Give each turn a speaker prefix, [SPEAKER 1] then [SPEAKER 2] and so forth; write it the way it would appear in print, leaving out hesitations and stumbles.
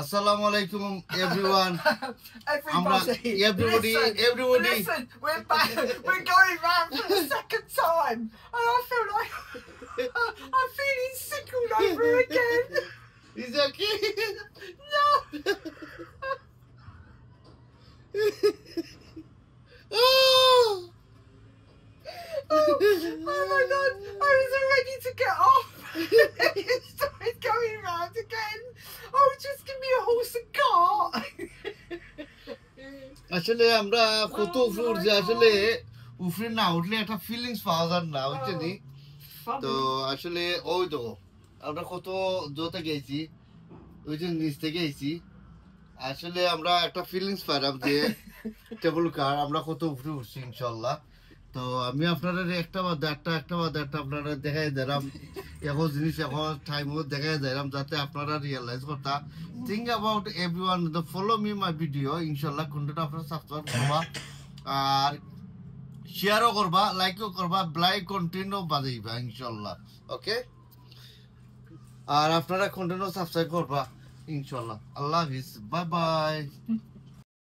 [SPEAKER 1] Assalamu alaikum, everyone.
[SPEAKER 2] Everybody. Listen, we're back. We're going round for the second time, and I feel like I'm feeling sick all over again.
[SPEAKER 1] Is that okay?
[SPEAKER 2] No.
[SPEAKER 1] Oh!
[SPEAKER 2] Oh my God! I was ready to get off. It started going round again. Oh, just give me a horse and cart.
[SPEAKER 1] আসলে আমরা কত উপর যে আসলে উপরে না উঠলে একটা ফিলিংস পাওয়া যায় না বুঝছেন তো আসলে ওই তো আমরা কত জোতে গেছি ওই যে নিচ থেকে গেছি আসলে আমরা একটা ফিলিংস পাইলাম যে টেবল কার আমরা কত উপরে উঠছি ইনশাআল্লাহ তো আমি আপনাদের একটা বাদ একটা আপনারা দেখাই দিলাম এখন জিনিস এখন টাইমও দেখাই দিলাম যাতে আপনারা রিয়েলাইজ করতা think about everyone the follow me my video ইনশাআল্লাহ কন্টেন্ট আপনারা সাবস্ক্রাইব করবা আর শেয়ারও করবা লাইকও করবা ব্লাইক কন্টিনিউ বাজাইবা ইনশাআল্লাহ ওকে আর আপনারা কন্টেন্টও সাবস্ক্রাইব করবা ইনশাআল্লাহ আল্লাহ হাফেজ বাই বাই